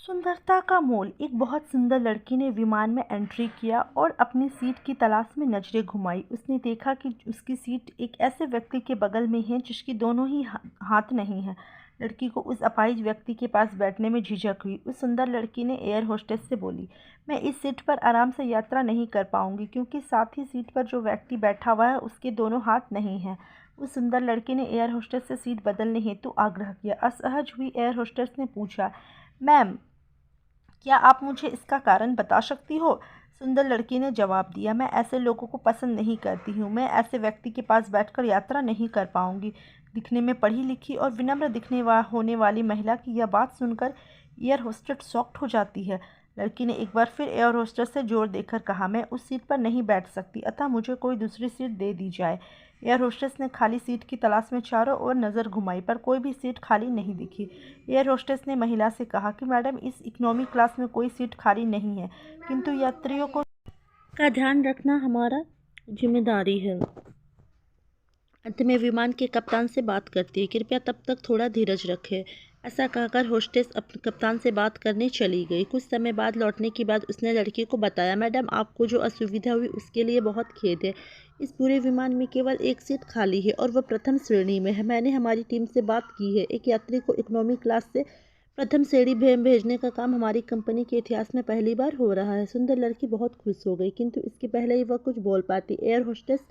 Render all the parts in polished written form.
सुंदरता का मोल। एक बहुत सुंदर लड़की ने विमान में एंट्री किया और अपनी सीट की तलाश में नजरें घुमाई। उसने देखा कि उसकी सीट एक ऐसे व्यक्ति के बगल में है जिसकी दोनों ही हाथ नहीं हैं। लड़की को उस अपाहिज व्यक्ति के पास बैठने में झिझक हुई। उस सुंदर लड़की ने एयर होस्टेस से बोली, मैं इस सीट पर आराम से यात्रा नहीं कर पाऊंगी क्योंकि साथ ही सीट पर जो व्यक्ति बैठा हुआ है उसके दोनों हाथ नहीं हैं। उस सुंदर लड़की ने एयर होस्टेस से सीट बदलने हेतु आग्रह किया। असहज हुई एयर होस्टेस ने पूछा, मैम, क्या आप मुझे इसका कारण बता सकती हो? सुंदर लड़की ने जवाब दिया, मैं ऐसे लोगों को पसंद नहीं करती हूँ। मैं ऐसे व्यक्ति के पास बैठकर यात्रा नहीं कर पाऊंगी। दिखने में पढ़ी लिखी और विनम्र होने वाली महिला की यह बात सुनकर एयर होस्टेस शॉक्ड हो जाती है। लड़की ने एक बार फिर एयर होस्टेस से जोर देकर कहा, मैं उस सीट पर नहीं बैठ सकती, अतः मुझे कोई दूसरी सीट दे दी जाए। एयर होस्टेस ने खाली सीट की तलाश में चारों ओर नज़र घुमाई पर कोई भी सीट खाली नहीं दिखी। एयर होस्टेस ने महिला से कहा कि मैडम, इस इकोनॉमी क्लास में कोई सीट खाली नहीं है, किंतु यात्रियों का ध्यान रखना हमारा जिम्मेदारी है। अंत में विमान के कप्तान से बात करती है, कृपया तब तक थोड़ा धीरज रखें। ऐसा कहकर होस्टेस अपने कप्तान से बात करने चली गई। कुछ समय बाद लौटने के बाद उसने लड़की को बताया, मैडम, आपको जो असुविधा हुई उसके लिए बहुत खेद है। इस पूरे विमान में केवल एक सीट खाली है और वह प्रथम श्रेणी में है। मैंने हमारी टीम से बात की है। एक यात्री को इकोनॉमी क्लास से प्रथम श्रेणी भेजने का काम हमारी कंपनी के इतिहास में पहली बार हो रहा है। सुंदर लड़की बहुत खुश हो गई, किंतु इसके पहले ही वह कुछ बोल पाती, एयर होस्टेस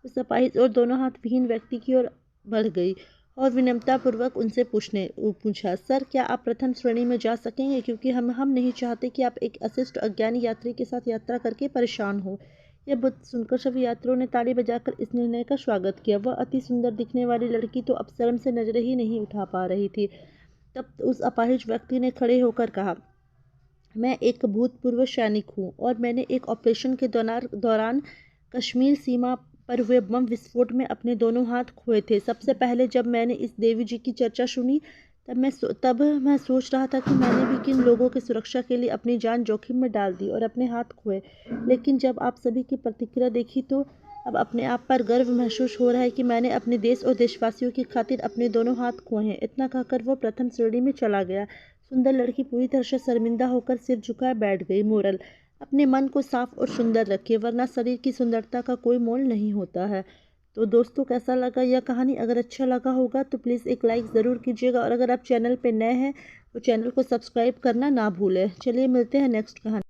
उस अपाहिज और दोनों हाथ विहीन व्यक्ति की ओर बढ़ गई और विनम्रतापूर्वक उनसे पूछा, सर, क्या आप प्रथम श्रेणी में जा सकेंगे? क्योंकि हम नहीं चाहते कि आप एक अशिष्ट अज्ञानी यात्री के साथ यात्रा करके परेशान हो। यह बात सुनकर सभी यात्रियों ने ताली बजाकर इस निर्णय का स्वागत किया। वह अति सुंदर दिखने वाली लड़की तो अब शर्म से नजरें ही नहीं उठा पा रही थी। तब उस अपाहिज व्यक्ति ने खड़े होकर कहा, मैं एक भूतपूर्व सैनिक हूँ और मैंने एक ऑपरेशन के दौरान कश्मीर सीमा पर हुए बम विस्फोट में अपने दोनों हाथ खोए थे। सबसे पहले जब मैंने इस देवी जी की चर्चा सुनी तब मैं सोच रहा था कि मैंने भी किन लोगों की सुरक्षा के लिए अपनी जान जोखिम में डाल दी और अपने हाथ खोए। लेकिन जब आप सभी की प्रतिक्रिया देखी तो अब अपने आप पर गर्व महसूस हो रहा है कि मैंने अपने देश और देशवासियों की खातिर अपने दोनों हाथ खोए हैं। इतना कहकर वो प्रथम श्रेणी में चला गया। सुंदर लड़की पूरी तरह से शर्मिंदा होकर सिर झुकाए बैठ गई। मोरल, अपने मन को साफ और सुंदर रखिए, वरना शरीर की सुंदरता का कोई मोल नहीं होता है। तो दोस्तों, कैसा लगा यह कहानी? अगर अच्छा लगा होगा तो प्लीज़ एक लाइक ज़रूर कीजिएगा और अगर आप चैनल पे नए हैं तो चैनल को सब्सक्राइब करना ना भूलें। चलिए मिलते हैं नेक्स्ट कहानी।